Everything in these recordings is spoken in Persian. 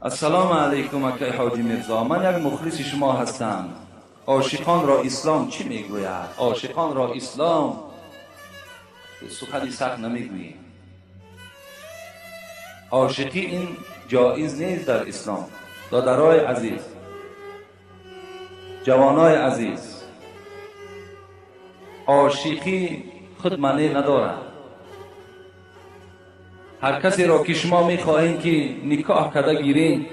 السلام علیکم اکای حاجی میرزا، من یک مخلص شما هستم. عاشقان را اسلام چی میگوید؟ عاشقان را اسلام سخنی سخت نمیگوییم. عاشقی این جایز نیست در اسلام. دادرای عزیز، جوانای عزیز، عاشقی خود معنی ندارد. هر کسی را که شما میخواهید که نکاح کرده گیرین،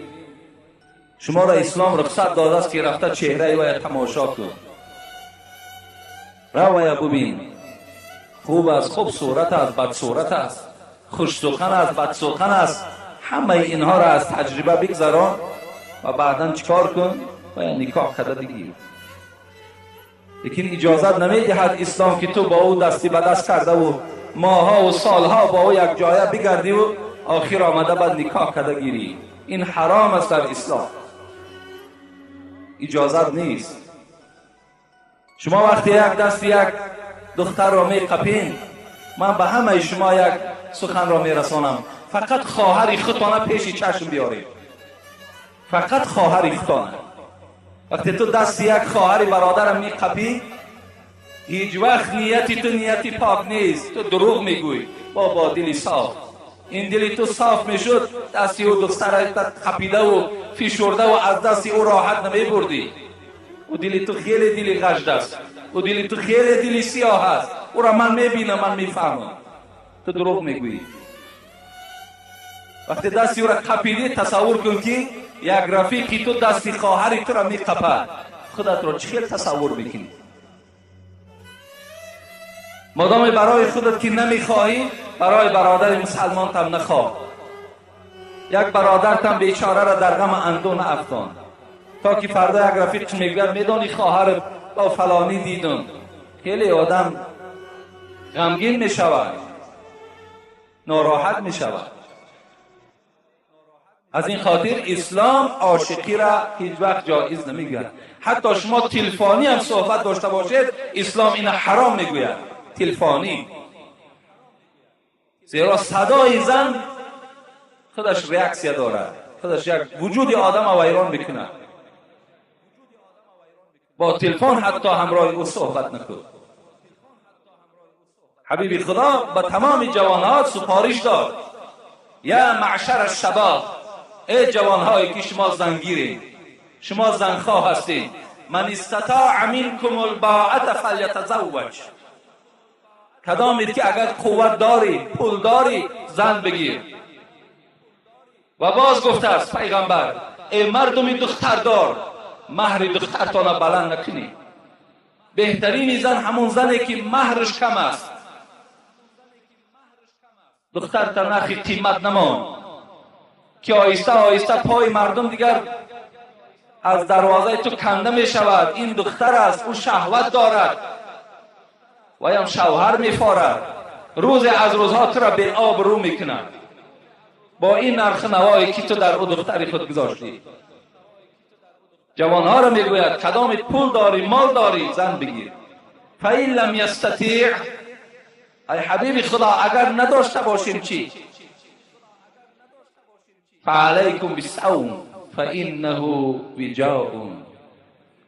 شما را اسلام رخصت داده است که رفته چهره وی تماشا کن، رو وی ببین، خوب است، خوب صورت است، بد صورت است، خوش سخن است، بد سخن است، همه اینها را از تجربه بگذران و بعدا چیکار کن؟ و نکاح کرده بگیر. لیکن اجازت نمیدهد اسلام که تو با او دستی به دست کرده و ماها و سالها با او یک جایه بگردی و آخر آمده بعد نکاح کرده گیری. این حرام است در اسلام، اجازت نیست. شما وقتی یک دست یک دختر را میقپین، من به همه شما یک سخن را میرسانم، فقط خواهر خودتان پیش چشم بیارید. فقط خواهر خودتان. وقتی تو دست یک خواهر برادر میقپی، هیچ وقت نیتی تو نیتی پاک نیست. تو دروغ میگوی با دلی صاف. این دلی تو صاف میشد، دستی او دختر قپیده و فشرده و از دست او راحت نمیبردی. او دلی تو خیلی دلی غشد است، او دلی تو خیلی دلی سیاه است. او را من میبینم، من میفهمم. تو دروغ میگویی. وقتی دستی او را قپیدی، تصور کن که یک رفیقی تو دستی خواهری تو را میقپد. خودت را چه تصور میکنی؟ مادام برای خودت که نمیخواهی، برای برادر مسلمان تم نخواه. یک برادر تم بیچاره را در غم اندون افغان، تا که فردا یک رفیقش میگوید میدانی خواهر با فلانی دیدم. خیلی آدم غمگین میشود، ناراحت میشود. از این خاطر اسلام عاشقی را هیچ وقت جایز نمیگوید. حتی شما تلفنی هم صحبت داشته باشید، اسلام این حرام میگوید. تلفنی، زیرا صدای زن خودش ریاکسیا دارد، خودش یک وجود آدم ویران میکنه. با تلفن حتی همراه او صحبت نکن. حبیب خدا به تمام جوانها سفارش داد: یا معشر الشباب، ای جوانهایی که شما زنگیرید، شما زنخواه هستید، من استطاع منکم الباءة فلیتزوج. کدامید که اگر قوت داری، پول داری، زن بگیر. و باز گفته است پیغمبر: ای مردم دختردار، مهر دخترتان بلند نکنید. بهترین زن همون زنی که مهرش کم است. دختر تا نخی قیمت نمان که آیسته آیسته پای مردم دیگر از دروازه تو کنده می شود. این دختر است، او شهوت دارد و هم شوهر می‌فارد. روز از روزها تو را به آب رو میکند با این نرخ نوایی که تو در او دختری خود گذاشتی. جوانها را میگوید کدام پول داری، مال داری، زن بگیر. فإن لم یستطیع، ای حبیب خدا اگر نداشته باشیم چی؟ فعلیکم بالصوم فإنه وجاء.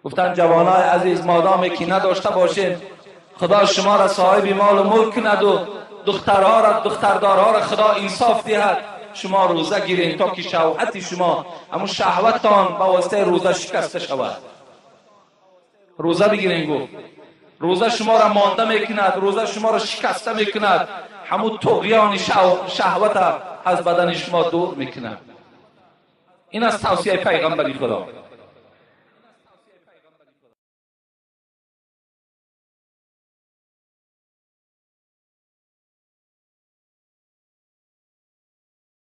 گفتن جوانای عزیز، مادامی که نداشته باشین، خدا شما را صاحب مال و ملک کند و دخترها را، دختردارها را خدا انصاف دهد. شما روزه گیرین تا که شهوت شما، همون شهوتتان به واسطه روزه شکسته شود. روزه بگیرین. گفت روزه شما را مانده میکند، روزه شما را شکسته میکند، همون طغیان شهوت از بدن شما دور میکند. این از توصیه پیغمبری خدا.